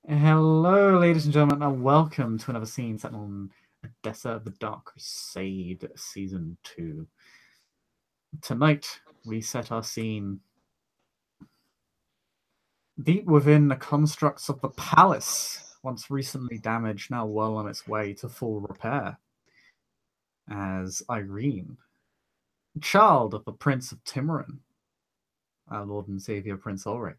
Hello, ladies and gentlemen, and welcome to another scene set on Edessa, the Dark Crusade, Season 2. Tonight, we set our scene deep within the constructs of the palace, once recently damaged, now well on its way to full repair, as Irene, child of the Prince of Timorin, our Lord and Savior Prince Ulrich,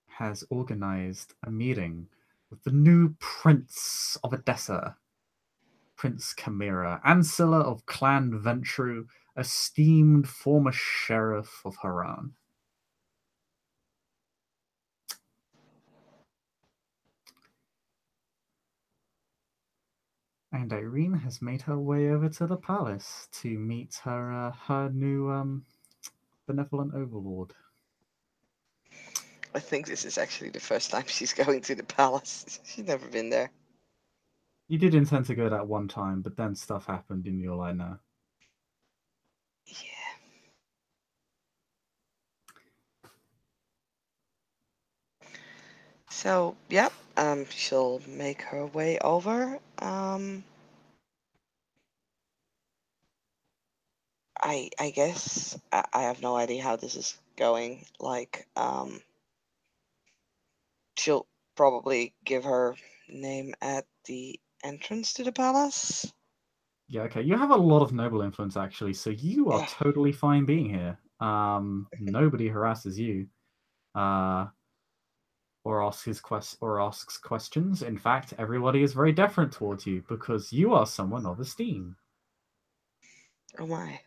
has organized a meeting with the new Prince of Edessa, Prince Chimera, Ancilla of Clan Ventru, esteemed former sheriff of Haran. And Irene has made her way over to the palace to meet her new benevolent overlord. I think this is actually the first time she's going to the palace. She's never been there. You did intend to go that one time, but then stuff happened and you're like, no. Yeah. So, yeah, she'll make her way over. I guess I have no idea how this is going. She'll probably give her name at the entrance to the palace. Yeah, okay. You have a lot of noble influence, actually, so you are Yeah. totally fine being here. Nobody harasses you. Or asks questions. In fact, everybody is very deferent towards you because you are someone of esteem. Oh my.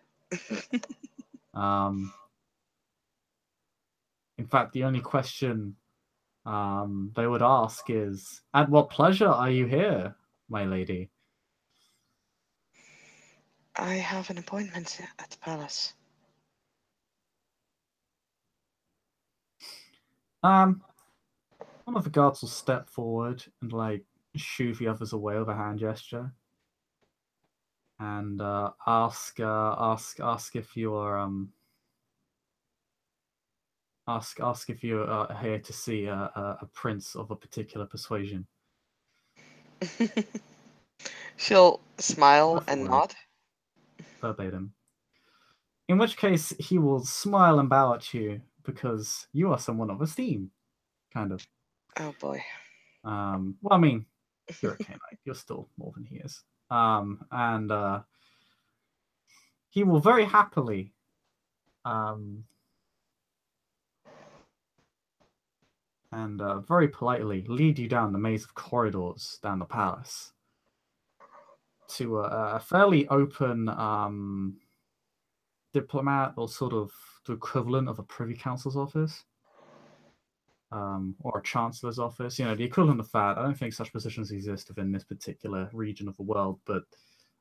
In fact, the only question they would ask is, "At what pleasure are you here, my lady?" I have an appointment at the palace. One of the guards will step forward and shoo the others away with a hand gesture, and ask if you're ask if you're here to see a prince of a particular persuasion. She'll smile Word for and word, nod. verbatim. In which case, he will smile and bow at you because you are someone of esteem, kind of. Oh boy. Well, I mean, you're a Canaanite. You're still more than he is. And he will very happily and very politely lead you down the maze of corridors down the palace to a fairly open diplomat, or sort of the equivalent of a Privy Council's office, or a Chancellor's office. You know, the equivalent of that. I don't think such positions exist within this particular region of the world, but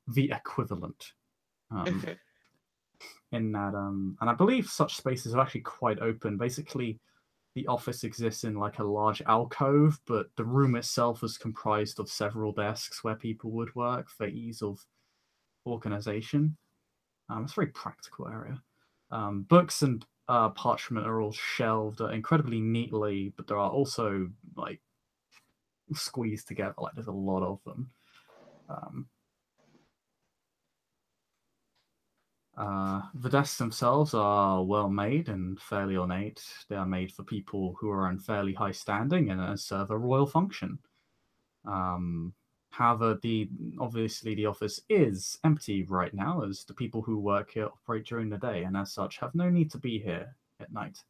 the equivalent. In that, and I believe such spaces are actually quite open. Basically, the office exists in like a large alcove, but the room itself is comprised of several desks where people would work for ease of organization. It's a very practical area. Books and parchment are all shelved incredibly neatly, but there are also like squeezed together. Like there's a lot of them. The desks themselves are well made and fairly ornate. They are made for people who are in fairly high standing and serve a royal function. However, obviously the office is empty right now, as the people who work here operate during the day, and as such have no need to be here at night.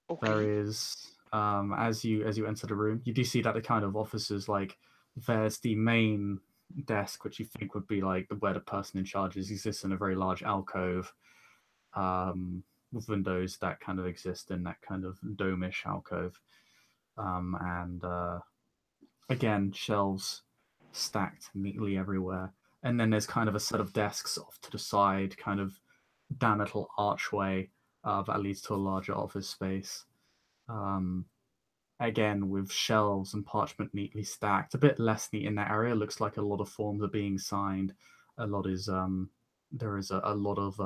Okay. There is, as you enter the room, you do see that the kind of offices, like there's the main desk, which you think would be like where the person in charge is, exists in a very large alcove, with windows that kind of exist in that kind of dome-ish alcove, and again, shelves stacked neatly everywhere. And then there's kind of a set of desks off to the side, kind of down a little archway that leads to a larger office space. again with shelves and parchment neatly stacked. A bit less neat in that area. Looks like a lot of forms are being signed. A lot is there is a lot of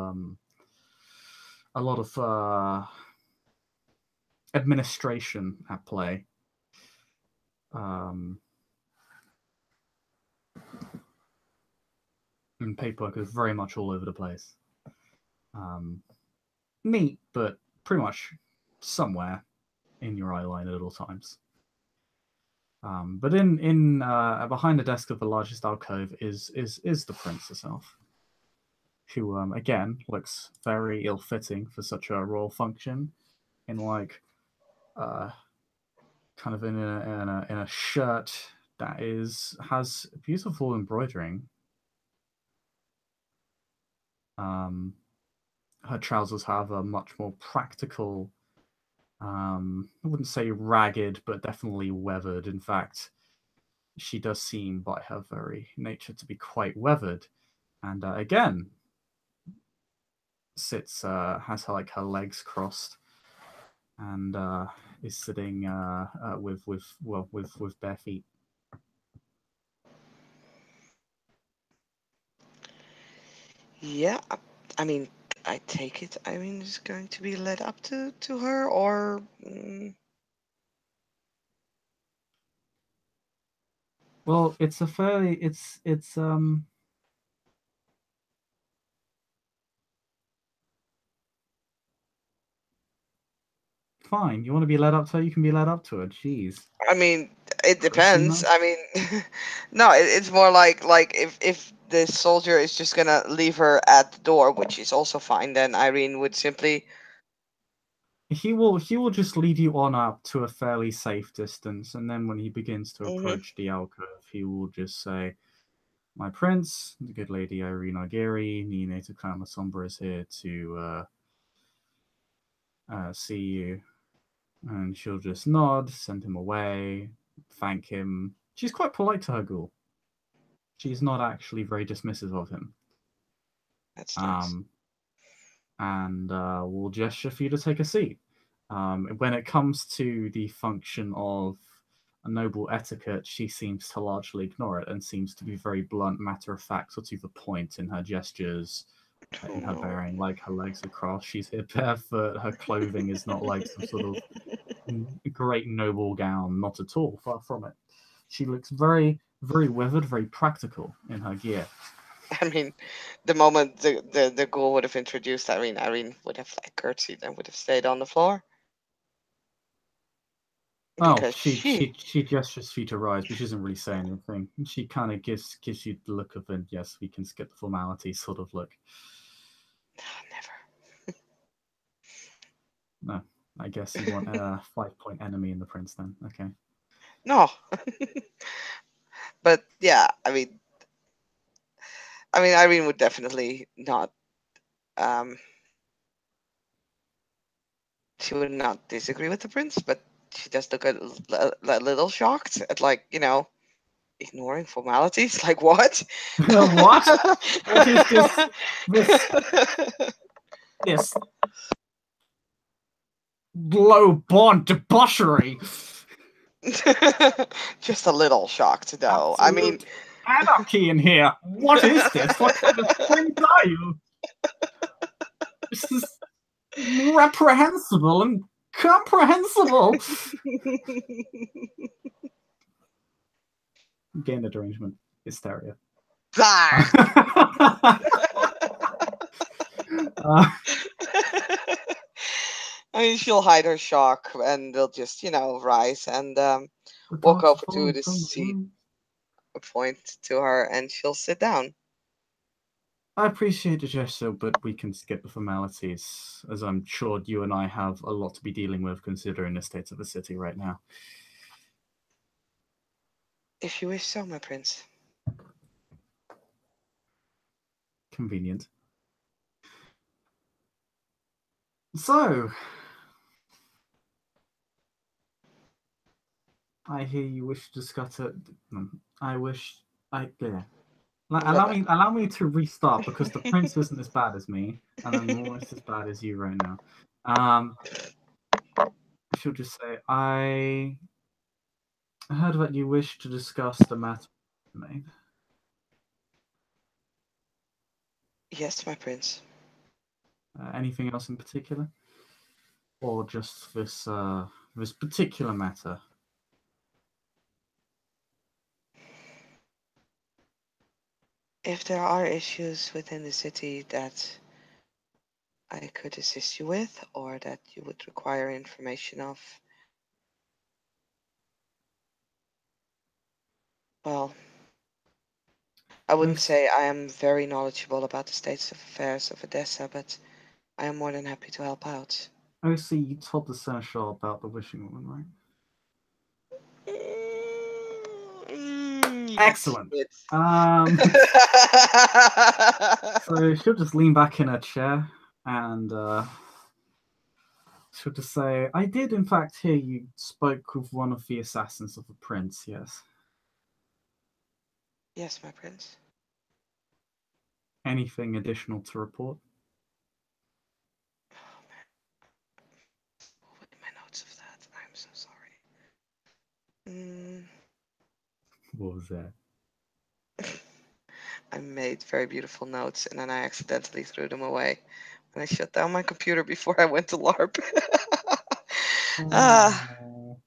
administration at play. And paperwork is very much all over the place. Neat, but pretty much somewhere in your eye line at all times. But in behind the desk of the largest alcove is the prince herself, who again looks very ill-fitting for such a royal function, in like kind of in a shirt that has beautiful embroidering. Her trousers have a much more practical, I wouldn't say ragged, but definitely weathered. In fact, she does seem by her very nature to be quite weathered. And again, sits, has her, like her legs crossed, and is sitting with bare feet. Yeah, I mean, I take it Irene is going to be led up to her, or Well, it's a fairly it's fine. You want to be led up to her, you can be led up to her. Jeez. I mean, it Crazy depends. man. I mean, no, it's more like if the soldier is just gonna leave her at the door, which is also fine, then Irene would simply. He will just lead you on up to a fairly safe distance, and then when he begins to approach the alcove, he will just say, "My prince, the good lady Irene Argeri, the native clan of Sombra is here to see you." And she'll just nod, send him away, thank him. She's quite polite to her ghoul. She's not actually very dismissive of him. That's nice. And will gesture for you to take a seat. When it comes to the function of a noble etiquette, she seems to largely ignore it and seems to be very blunt, matter of fact, or to the point in her gestures, in her bearing. Like her legs are crossed, she's here barefoot. Her clothing is not like some sort of great noble gown, not at all. Far from it. She looks very, very withered, very practical in her gear. I mean, the moment the ghoul would have introduced Irene, Irene would have like curtsied and would have stayed on the floor. Oh, Because she gestures for you to rise, but she doesn't really say anything. She kind of gives you the look of an yes, we can skip the formalities sort of look. Never. No, I guess you want a 5-point enemy in the prince then. Okay. No. But yeah, Irene would definitely not. She would not disagree with the prince, but she does look a little shocked at, like, ignoring formalities. Like, what? What? What is this low-born debauchery? Just a little shocked, though. I mean, Absolute anarchy in here. What is this? What kind of prince are you? This is reprehensible and comprehensible. Gain the derangement. Hysteria. I mean, she'll hide her shock, and they'll just, rise and walk over to the seat, point to her, and she'll sit down. I appreciate the gesture, but we can skip the formalities, as I'm sure you and I have a lot to be dealing with considering the state of the city right now. If you wish so, my prince. Convenient. So, I hear you wish to discuss it. Allow me to restart because the prince isn't as bad as me, and I'm almost as bad as you right now. She'll just say, I I heard that you wish to discuss the matter made. Yes, my prince. Anything else in particular, or just this particular matter? If there are issues within the city that I could assist you with, or that you would require information of, well, I I, wouldn't say I am very knowledgeable about the states of affairs of Edessa, but I am more than happy to help out. I see you told the seneschal about the wishing woman, right? Yes, Excellent. it's. So she'll just lean back in her chair and she'll just say, "I did, in fact, hear you spoke with one of the assassins of the prince. Yes. Yes, my prince. Anything additional to report?" Oh man, what were my notes of that? I'm so sorry. Mm, What was that? I made very beautiful notes and then I accidentally threw them away when I shut down my computer before I went to LARP. Ah, Oh.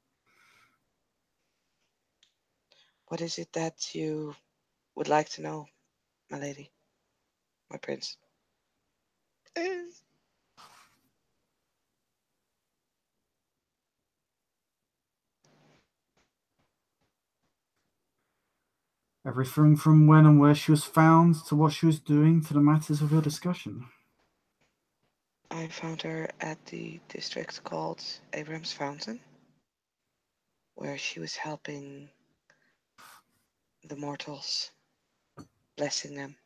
what is it that you would like to know, my lady, my prince? Everything from when and where she was found to what she was doing to the matters of your discussion. I found her at the district called Abraham's Fountain, where she was helping the mortals, blessing them.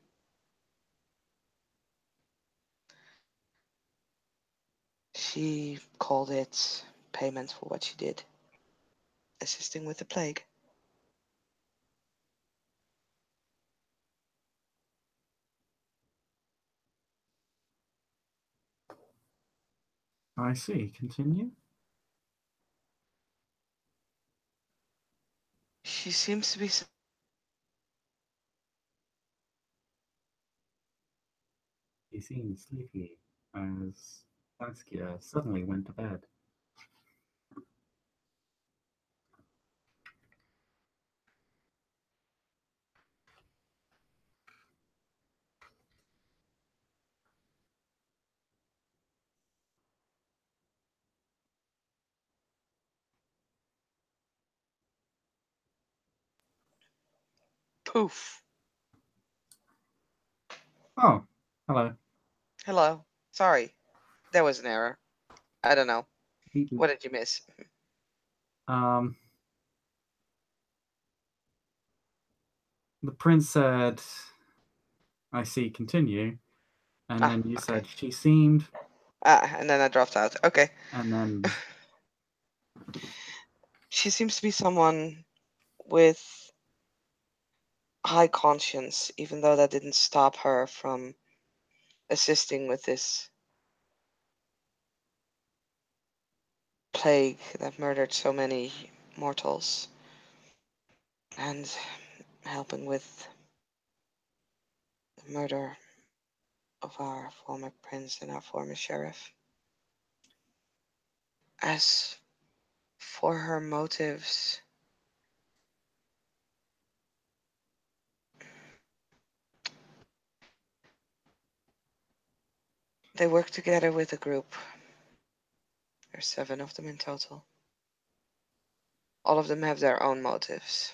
She called it payment for what she did, assisting with the plague. I see. Continue. She seems to be. He seemed sleepy as Saskia suddenly went to bed. Poof. Oh, hello. Hello. Sorry, there was an error. I don't know. Beep, boop. What did you miss? Um, the prince said, "I see. Continue." And Ah, then you okay. said she seemed, Ah, and then I dropped out. Okay. and then She seems to be someone with high conscience, even though that didn't stop her from assisting with this plague that murdered so many mortals and helping with the murder of our former prince and our former sheriff. As for her motives, they work together with a group. There's 7 of them in total. All of them have their own motives.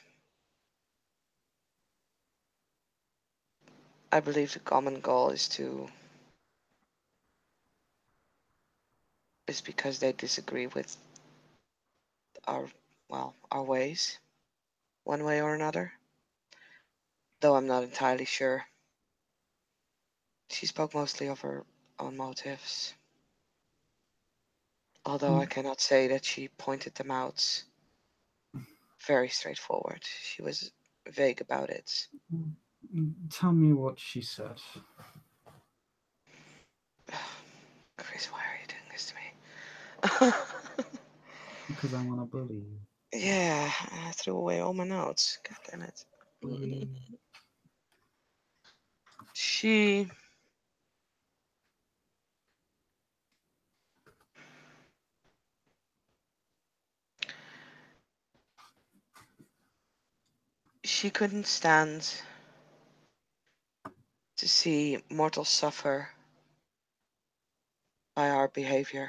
I believe the common goal is because they disagree with our our ways, one way or another. Though I'm not entirely sure. She spoke mostly of her own motives. Although I cannot say that she pointed them out very straightforward. She was vague about it. tell me what she said. Chris, why are you doing this to me? Because I want to bully you. Yeah, I threw away all my notes. God damn it. She she couldn't stand to see mortals suffer by our behavior,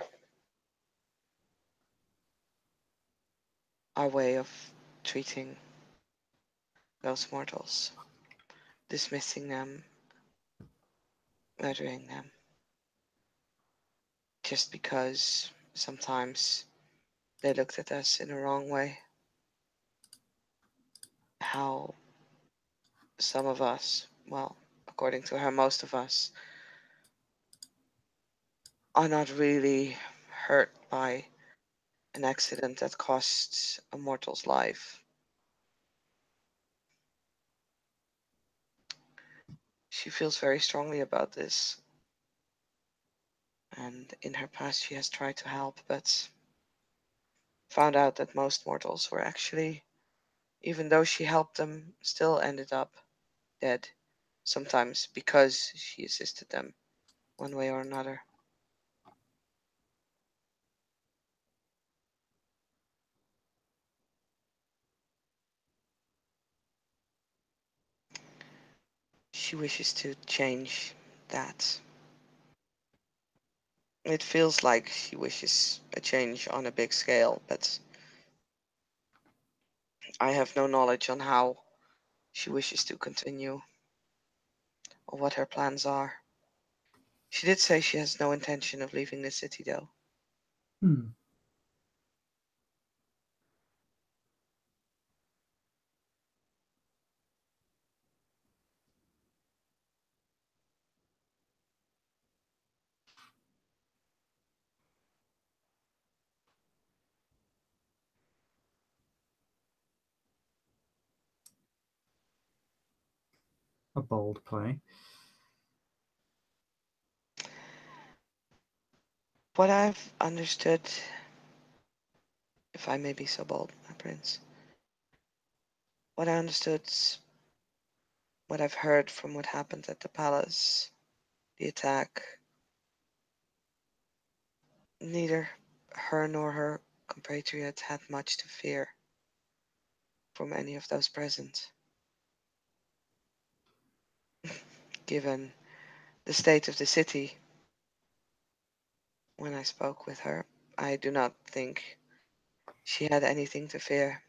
our way of treating those mortals, dismissing them, murdering them, just because sometimes they looked at us in the wrong way. How some of us, well, according to her, most of us, are not really hurt by an accident that costs a mortal's life. She feels very strongly about this, and in her past she has tried to help, but found out that most mortals were actually, even though she helped them, still ended up dead, sometimes because she assisted them one way or another. She wishes to change that. It feels like she wishes a change on a big scale, but I have no knowledge on how she wishes to continue or what her plans are. She did say she has no intention of leaving the city, though. Hmm. A bold play. What I've understood, if I may be so bold, my prince, what I understood, what I've heard from what happened at the palace, the attack, neither her nor her compatriots had much to fear from any of those present. Given the state of the city, when I spoke with her, I do not think she had anything to fear.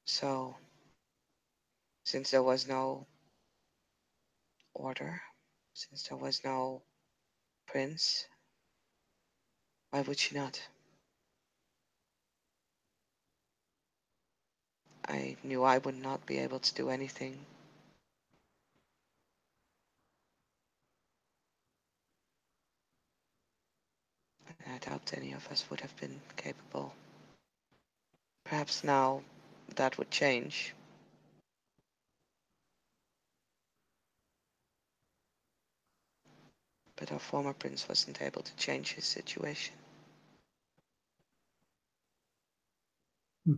So, since there was no order, since there was no prince, why would she not? I knew I would not be able to do anything. I doubt any of us would have been capable. Perhaps now that would change. But our former prince wasn't able to change his situation. Hmm.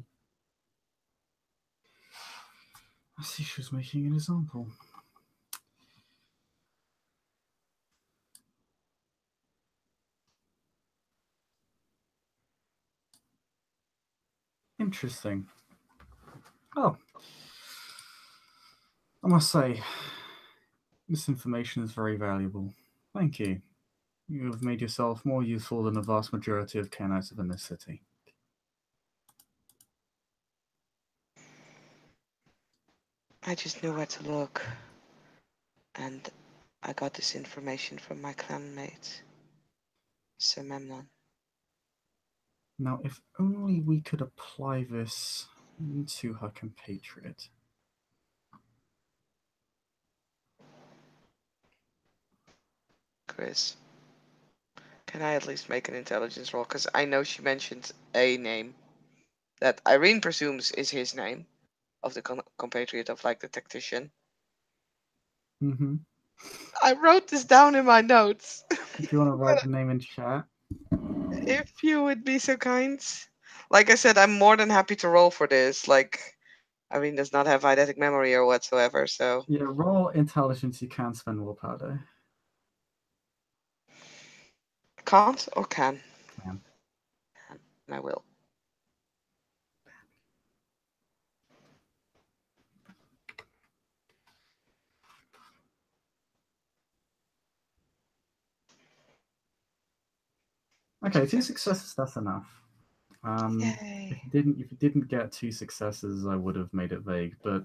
I see she was making an example. Interesting. Oh, I must say, this information is very valuable. Thank you. You have made yourself more useful than the vast majority of Canaanites within this city. I just knew where to look. And I got this information from my clanmate, Sir Memnon. Now, if only we could apply this to her compatriot. Chris, can I at least make an intelligence roll? Because I know she mentioned a name that Irene presumes is his name, of the compatriot of like the tactician. Mm-hmm. I wrote this down in my notes. Do you want to write the name in chat? If you would be so kind. Like I said, I'm more than happy to roll for this. Like, Irene does not have eidetic memory or whatsoever, so. Yeah, roll intelligence. You can spend willpower though. Can't or can? Can. Can. And I will. Okay, 2 successes. That's enough. Yay. If you didn't get 2 successes, I would have made it vague. But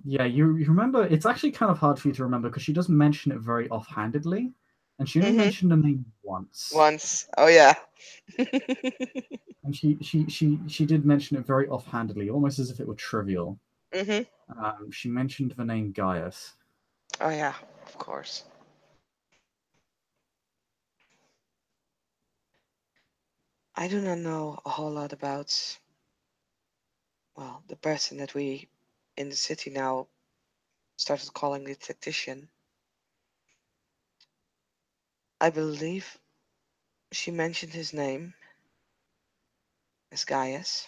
yeah, you remember. It's actually kind of hard for you to remember because she doesn't mention it very offhandedly, and she only mentioned the name once. Once. Oh yeah. And she did mention it very offhandedly, almost as if it were trivial. She mentioned the name Gaius. Oh yeah, of course. I do not know a whole lot about, well, the person that we in the city now started calling the tactician. I believe she mentioned his name as Gaius.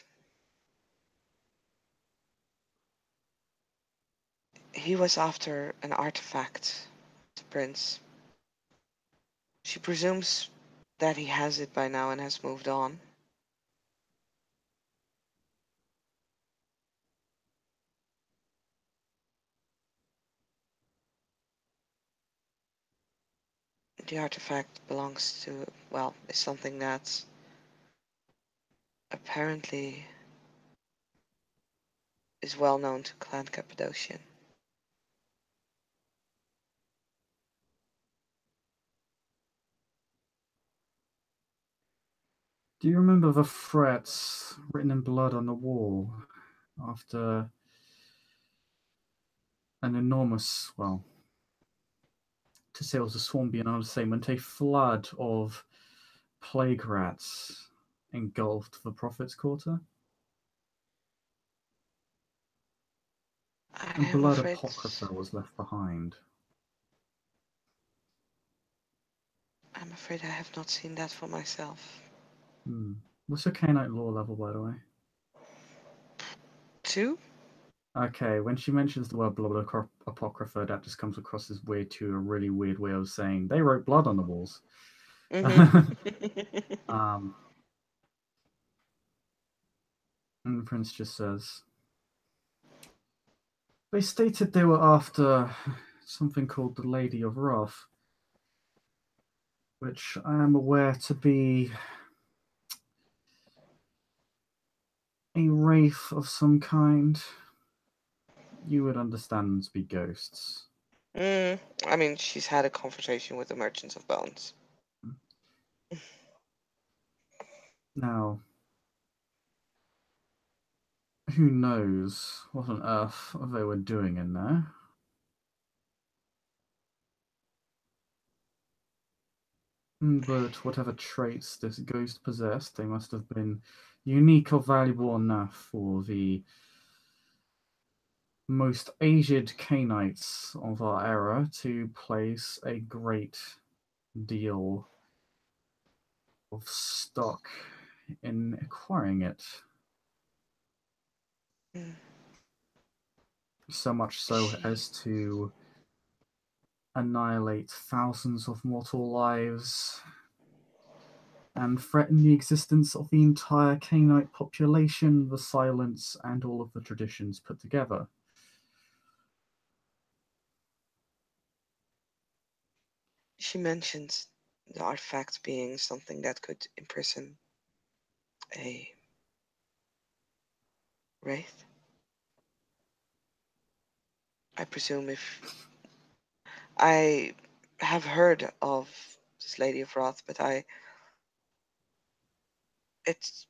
He was after an artifact, the prince. She presumes that he has it by now and has moved on. The artifact belongs to, well, is something that apparently is well known to Clan Cappadocian. Do you remember the threats written in blood on the wall after an enormous, well, to say it was a swarm beyond understatement, a flood of plague rats engulfed the Prophet's Quarter? I And am blood afraid. apocrypha was left behind. I'm afraid I have not seen that for myself. What's your canine lore level, by the way? 2? Okay, when she mentions the word blood apocrypha, that just comes across as weird too, a really weird way of saying they wrote blood on the walls. And the prince just says, they stated they were after something called the Lady of Wrath, which I am aware to be a wraith of some kind. You would understand them to be ghosts. I mean, she's had a conversation with the Merchants of Bones. Now, who knows what on earth they were doing in there? But whatever traits this ghost possessed, they must have been unique or valuable enough for the most aged Canaanites of our era to place a great deal of stock in acquiring it. So much so as to annihilate thousands of mortal lives and threaten the existence of the entire Canaanite population, the silence, and all of the traditions put together. She mentions the artifact being something that could imprison a wraith. I presume if I have heard of this Lady of Wrath, but it's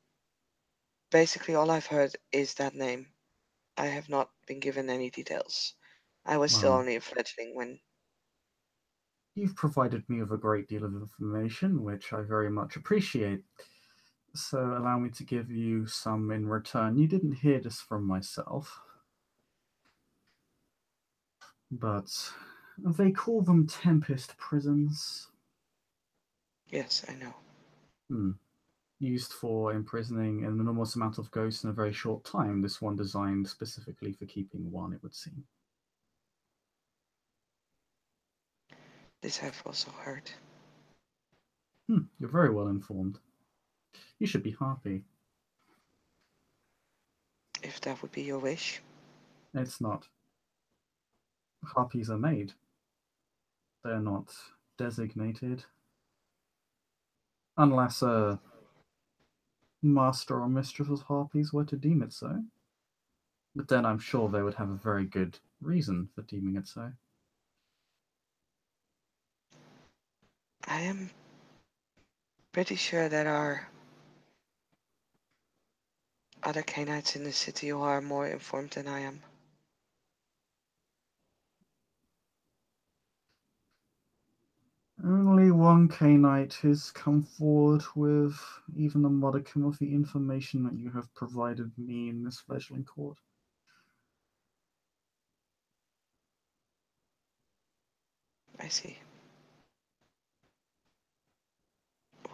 basically all I've heard is that name. I have not been given any details. I was still Well, only a fledgling when. you've provided me with a great deal of information, which I very much appreciate. So allow me to give you some in return. You didn't hear this from myself, but they call them Tempest prisons. Yes, I know. Hmm. used for imprisoning an enormous amount of ghosts in a very short time. This one designed specifically for keeping one, it would seem. This I've also heard. You're very well informed. You should be happy. If that would be your wish. It's not. Harpies are made. They're not designated. Unless a master or mistress of harpies were to deem it so. But then I'm sure they would have a very good reason for deeming it so. I am pretty sure there are other Canaanites in the city who are more informed than I am. Only one Cainite has come forward with even a modicum of the information that you have provided me in this fledgling court. I see.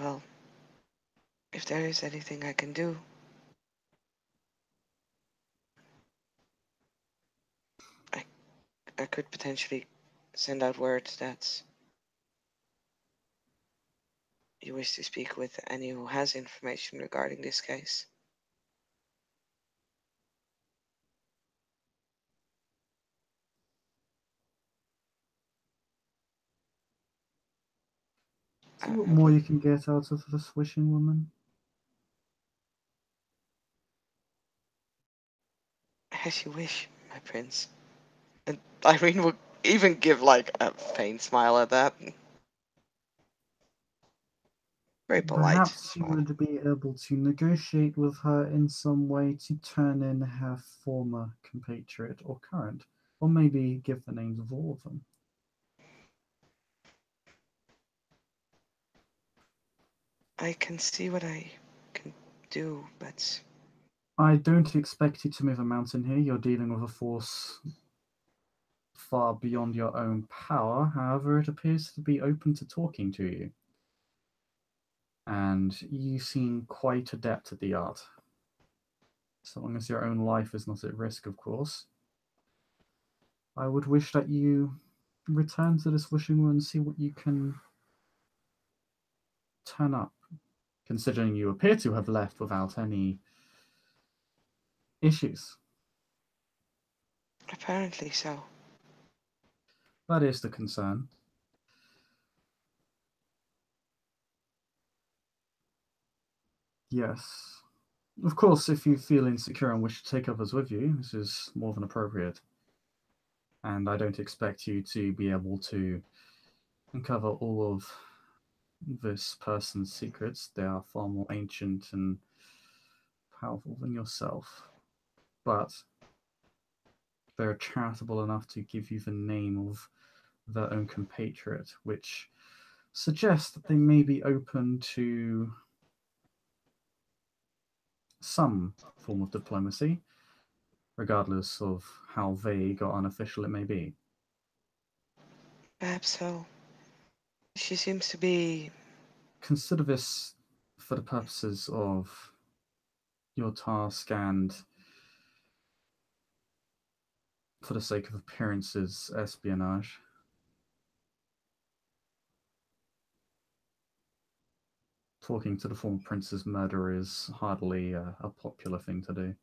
Well, if there is anything I can do, I could potentially send out word that you wish to speak with any who has information regarding this case. See what I more would, you can get out of this wishing woman. as you wish, my prince. And Irene would even give like a faint smile at that. Very polite Perhaps you smile. would be able to negotiate with her in some way to turn in her former compatriot or current, or maybe give the names of all of them. I can see what I can do, but I don't expect you to move a mountain here. You're dealing with a force far beyond your own power. However, it appears to be open to talking to you. And you seem quite adept at the art. So long as your own life is not at risk, of course. I would wish that you return to this wishing well and see what you can turn up, considering you appear to have left without any issues. apparently so. That is the concern. Yes. Of course, if you feel insecure and wish to take others with you, this is more than appropriate. And I don't expect you to be able to uncover all of this person's secrets. They are far more ancient and powerful than yourself. But they're charitable enough to give you the name of their own compatriot, which suggests that they may be open to some form of diplomacy, regardless of how vague or unofficial it may be. Perhaps so. She seems to be. Consider this for the purposes of your task and for the sake of appearances, espionage. Talking to the former prince's murderer is hardly a popular thing to do.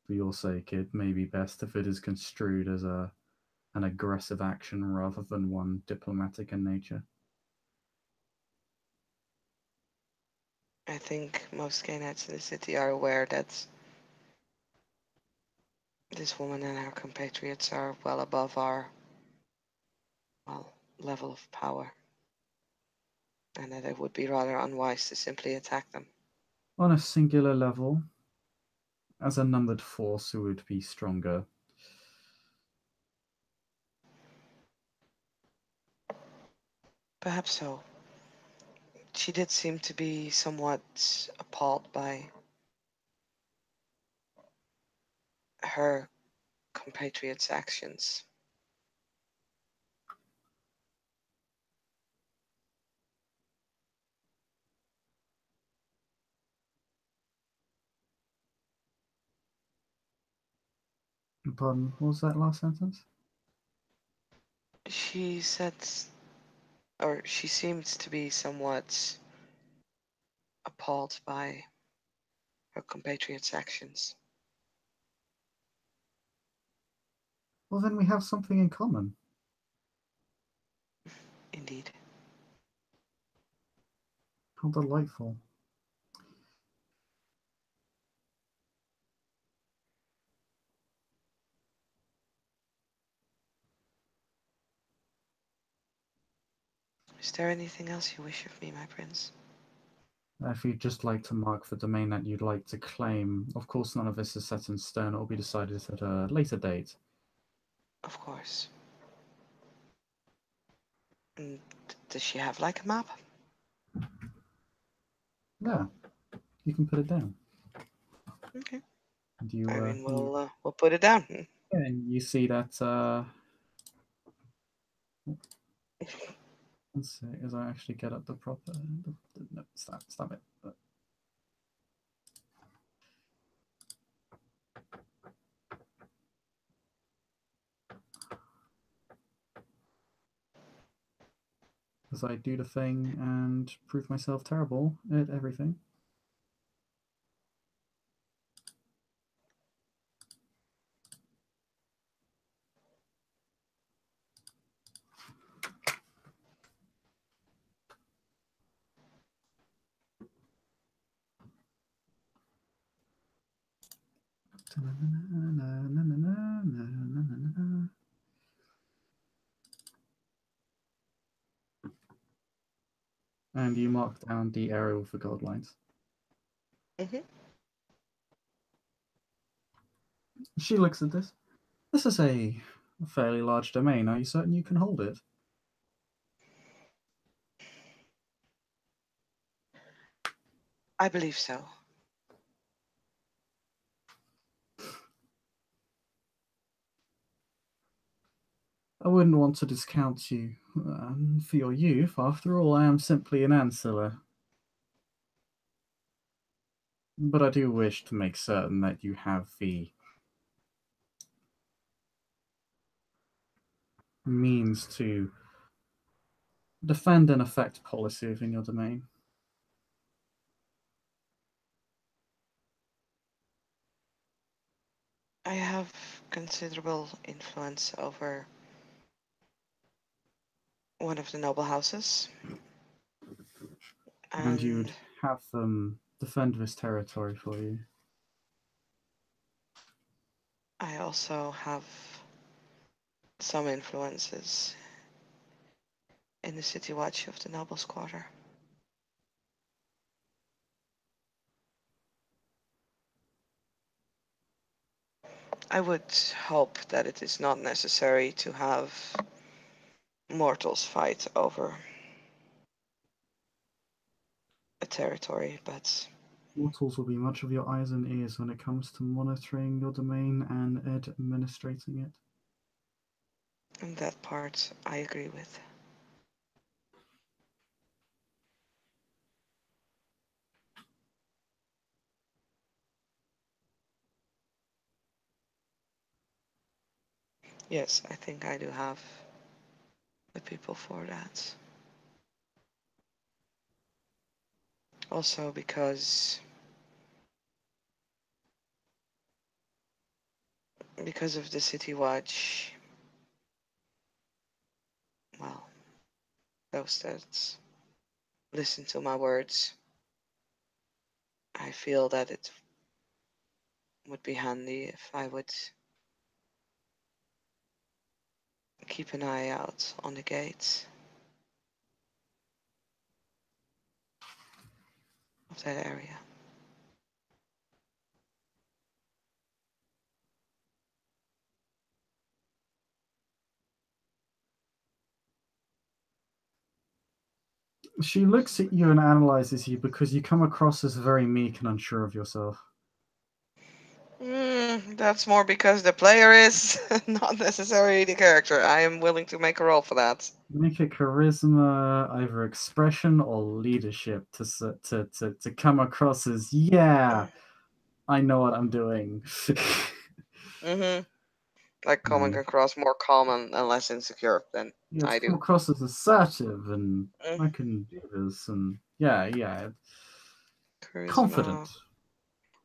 For your sake, it may be best if it is construed as an aggressive action rather than one diplomatic in nature. I think most Canaanites in the city are aware that this woman and her compatriots are well above our, well, level of power, and that it would be rather unwise to simply attack them. On a singular level, as a numbered force who would be stronger. Perhaps so. She did seem to be somewhat appalled by her compatriots' actions. Pardon, what was that last sentence? She said, or she seemed to be somewhat appalled by her compatriot's actions. Well, then we have something in common. Indeed. How delightful. Is there anything else you wish of me, my prince? If you'd just like to mark the domain that you'd like to claim, of course, none of this is set in stone. It will be decided at a later date. Of course. And does she have like a map? Yeah, you can put it down. Okay. And you, I mean, we'll put it down. and you see that. Let's see, as I actually get up the proper. No, stop it. As I do the thing and prove myself terrible at everything. And you mark down the area with the gold lines. Mm-hmm. She looks at this. This is a fairly large domain. Are you certain you can hold it? I believe so. I wouldn't want to discount you for your youth. After all, I am simply an ancillor. But I do wish to make certain that you have the means to defend and affect policy within your domain. I have considerable influence over one of the noble houses. And And you'd have them defend this territory for you. I also have some influences in the city watch of the nobles' quarter. I would hope that it is not necessary to have mortals fight over a territory, but Mortals will be much of your eyes and ears when it comes to monitoring your domain and administrating it. in that part I agree with. Yes, I think I do have the people for that. Also because of the city watch, well, those that listen to my words, I feel that it would be handy if I would keep an eye out on the gates of that area. She looks at you and analyzes you because you come across as very meek and unsure of yourself. That's more because the player is not necessarily the character. I am willing to make a roll for that. Make a charisma, either expression or leadership, to come across as, yeah, I know what I'm doing. Mm-hmm. Like coming No, across more calm and less insecure than you have to I come do. across as assertive and Mm, I can do this and yeah, charisma. confident.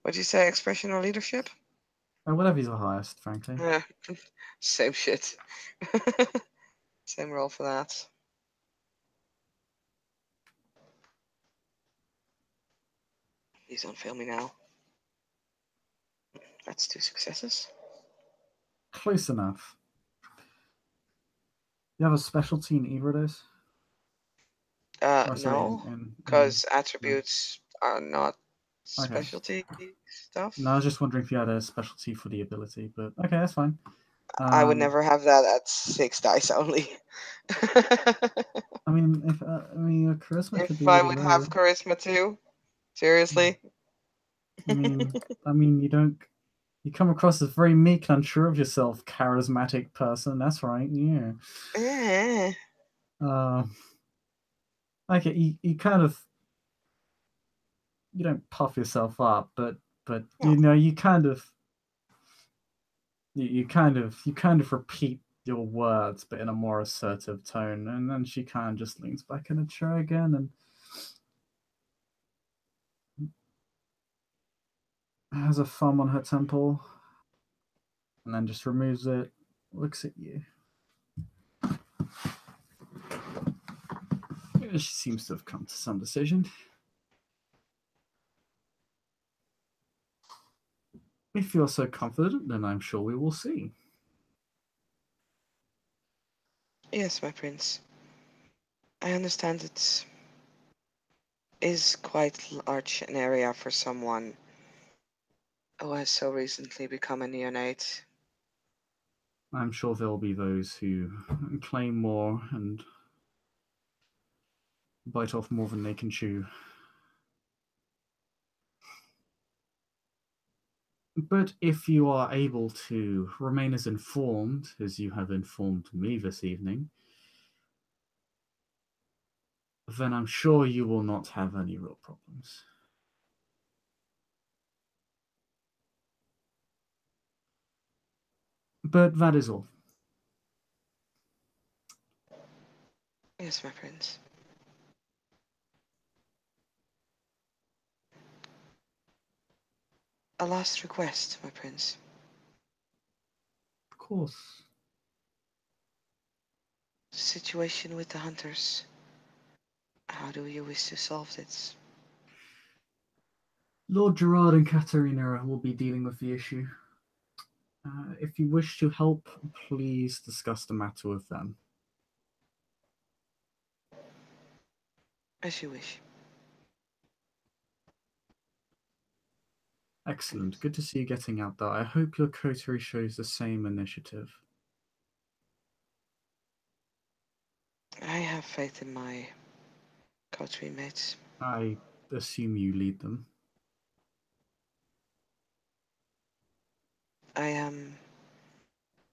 What'd you say? Expression or leadership? Whatever's the highest, frankly. Yeah, same shit. Same role for that. Please don't fail me now. That's 2 successes. Close enough. You have a specialty in either of those? Oh, sorry, No, in because no. attributes are not Okay. specialty stuff. No, I was just wondering if you had a specialty for the ability, but okay, that's fine. I would never have that at 6 dice only. I mean, if your charisma could If be I really would have low. charisma too, seriously. I mean, you come across as very meek and unsure of yourself, charismatic person. That's right, yeah. Eh. Uh, okay, you kind of you don't puff yourself up, but No. you kind of you kind of repeat your words, but in a more assertive tone, and then she kind of just leans back in a chair again and has a thumb on her temple, and then just removes it, looks at you. She seems to have come to some decision. If you're so confident, then I'm sure we will see. Yes, my prince. I understand it is quite large an area for someone who has so recently become a neonate. I'm sure there'll be those who claim more and bite off more than they can chew. But if you are able to remain as informed as you have informed me this evening, then I'm sure you will not have any real problems. But that is all. Yes, my prince. A last request, my prince. Of course. The situation with the hunters. How do you wish to solve this? Lord Gerard and Katerina will be dealing with the issue. If you wish to help, please discuss the matter with them. As you wish. Excellent. Good to see you getting out there. I hope your coterie shows the same initiative. I have faith in my coterie mates. I assume you lead them.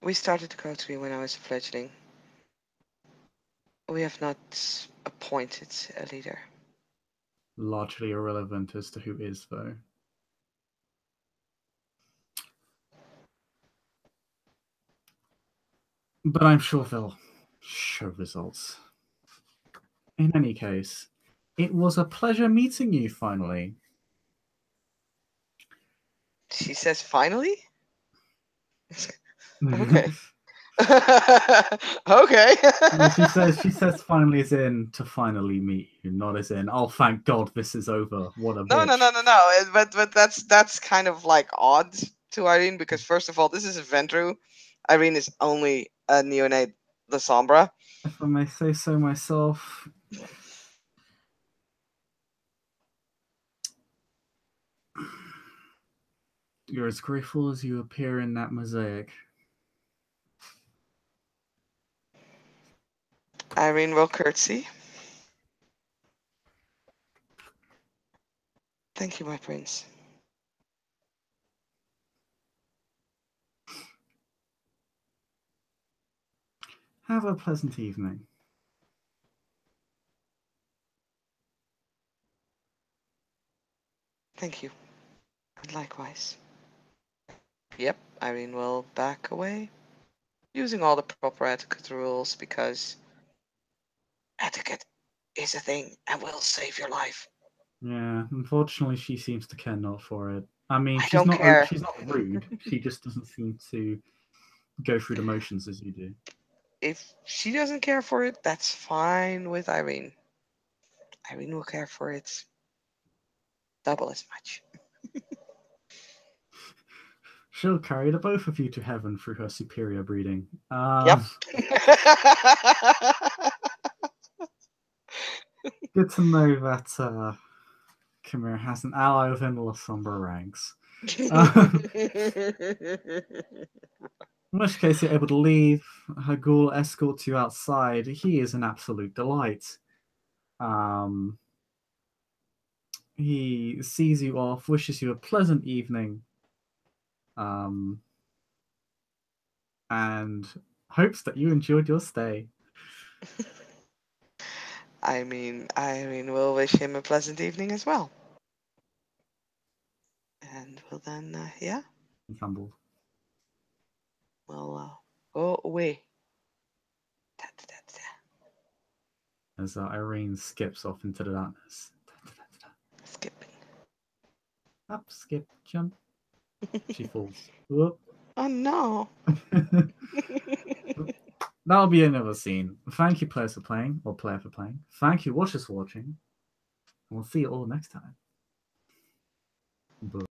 We started the coterie when I was a fledgling. We have not appointed a leader. Largely irrelevant as to who is, though. But I'm sure they'll show results. In any case, it was a pleasure meeting you finally. She says finally? Okay. Okay. No, she says finally as in to finally meet you, not as in, oh thank God this is over. What a No, bitch. no, no, no, no. But that's kind of like odd to Irene because first of all, this is a Ventru. Irene is only a neonate La Sombra. If I may say so myself. You're as grateful as you appear in that mosaic. Irene will curtsy. Thank you, my prince. Have a pleasant evening. Thank you. And likewise. Yep, Irene will back away. using all the proper etiquette rules because etiquette is a thing and will save your life. Yeah, unfortunately, she seems to care not for it. I mean, I don't care. she's not rude. She just doesn't seem to go through the motions as you do. If she doesn't care for it, that's fine with Irene. Irene will care for it double as much. She'll carry the both of you to heaven through her superior breeding. Yep. Good to know that Chimera has an ally within the La Sombra ranks. In which case, you're able to leave. Her ghoul escorts you outside. He is an absolute delight. He sees you off, wishes you a pleasant evening, and hopes that you enjoyed your stay. I mean, we'll wish him a pleasant evening as well. And we'll then, yeah, He humbled. we'll go away. As Irene skips off into the darkness. Skipping. Up, skip, jump. She falls. Whoop. Oh no. That'll be another scene. Thank you, players, for playing, or player for playing. Thank you, watchers, for watching. And we'll see you all next time. Bye.